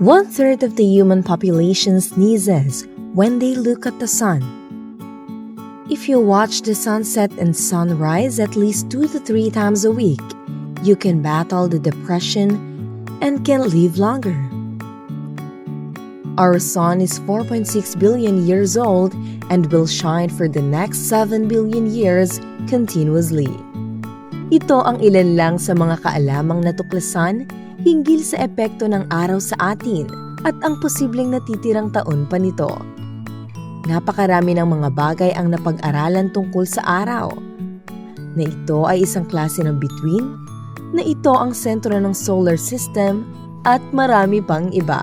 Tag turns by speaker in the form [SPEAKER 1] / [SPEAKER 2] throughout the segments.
[SPEAKER 1] 1/3 of the human population sneezes when they look at the sun. If you watch the sunset and sunrise at least 2 to 3 times a week, you can battle the depression and can live longer. Our sun is 4.6 billion years old and will shine for the next 7 billion years continuously. Ito ang ilan lang sa mga kaalamang natuklasan hinggil sa epekto ng araw sa atin at ang posibleng natitirang taon pa nito. Napakarami ng mga bagay ang napag-aralan tungkol sa araw. Na ito ay isang klase ng bituin, na ito ang sentro ng solar system at marami pang iba.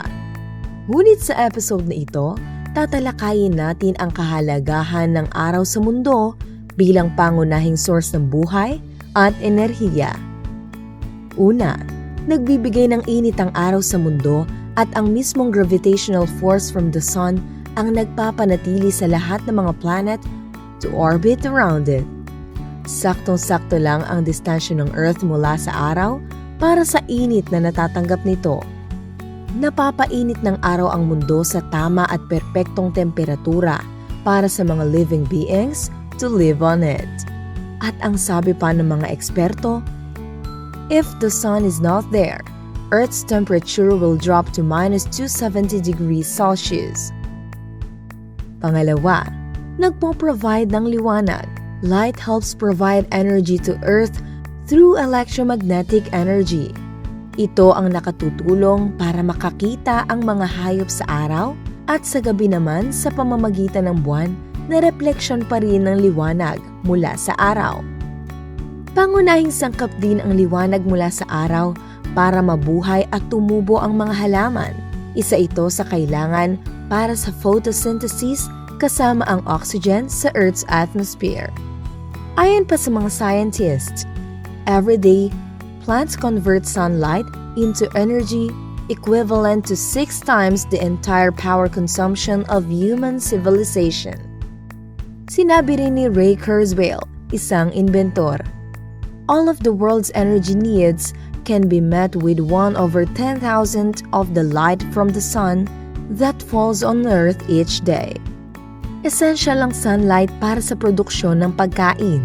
[SPEAKER 1] Ngunit sa episode na ito, tatalakayin natin ang kahalagahan ng araw sa mundo bilang pangunahing source ng buhay at enerhiya. Una, nagbibigay ng init ang araw sa mundo at ang mismong gravitational force from the sun ang nagpapanatili sa lahat ng mga planet to orbit around it. Saktong-sakto lang ang distansya ng Earth mula sa araw para sa init na natatanggap nito. Napapainit ng araw ang mundo sa tama at perpektong temperatura para sa mga living beings to live on it. At ang sabi pa ng mga eksperto, if the sun is not there, Earth's temperature will drop to minus 270 degrees Celsius. Pangalawa, nagpo-provide ng liwanag. Light helps provide energy to Earth through electromagnetic energy. Ito ang nakatutulong para makakita ang mga hayop sa araw at sa gabi naman sa pamamagitan ng buwan na refleksyon pa rin ng liwanag mula sa araw. Pangunahing sangkap din ang liwanag mula sa araw para mabuhay at tumubo ang mga halaman. Isa ito sa kailangan para sa photosynthesis kasama ang oxygen sa Earth's atmosphere. Ayon pa sa mga scientists, every day, plants convert sunlight into energy equivalent to 6 times the entire power consumption of human civilization. Sinabi rin ni Ray Kurzweil, isang inventor, all of the world's energy needs can be met with 1/10,000 of the light from the sun that falls on Earth each day. Essential ang sunlight para sa produksyon ng pagkain.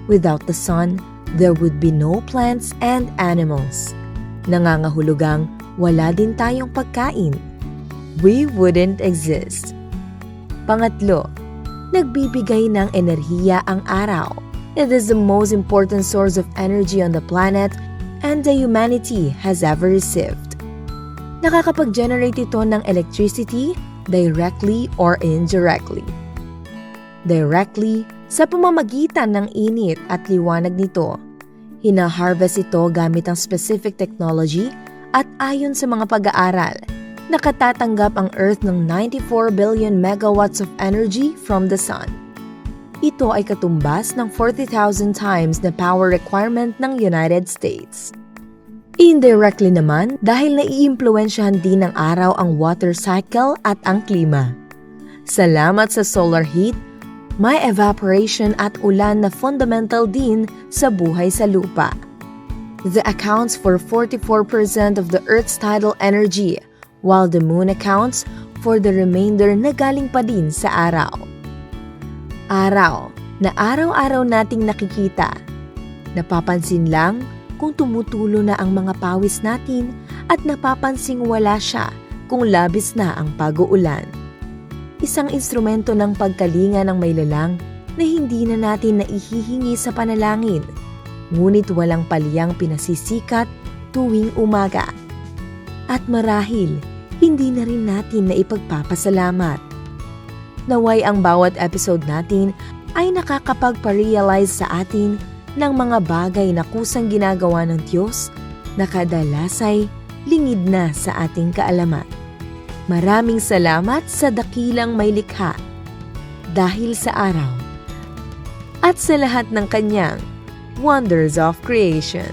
[SPEAKER 1] Without the sun, there would be no plants and animals. Nangangahulugang wala din tayong pagkain. We wouldn't exist. Pangatlo, nagbibigay ng enerhiya ang araw. It is the most important source of energy on the planet and the humanity has ever received. Nakakapag-generate ito ng electricity directly or indirectly. Directly, sa pamamagitan ng init at liwanag nito. Hina-harvest ito gamit ang specific technology at ayon sa mga pag-aaral, nakatatanggap ang Earth ng 94 billion megawatts of energy from the sun. Ito ay katumbas ng 40,000 times na power requirement ng United States. Indirectly naman dahil naiimpluwensyahan din ng araw ang water cycle at ang klima. Salamat sa solar heat, may evaporation at ulan na fundamental din sa buhay sa lupa. The accounts for 44% of the Earth's tidal energy, while the moon accounts for the remainder na galing pa din sa araw. Araw na araw-araw nating nakikita. Napapansin lang kung tumutulo na ang mga pawis natin at napapansing wala siya kung labis na ang pag-uulan. Isang instrumento ng pagkalinga ng maylalang na hindi na natin naihihingi sa panalangin, ngunit walang paliyang pinasisikat tuwing umaga. At marahil, hindi na rin natin na ipagpapasalamat. Naway ang bawat episode natin ay nakakapagpa-realize sa atin ng mga bagay na kusang ginagawa ng Diyos na kadalas ay lingid na sa ating kaalaman. Maraming salamat sa dakilang may likha dahil sa araw at sa lahat ng kanyang wonders of creation.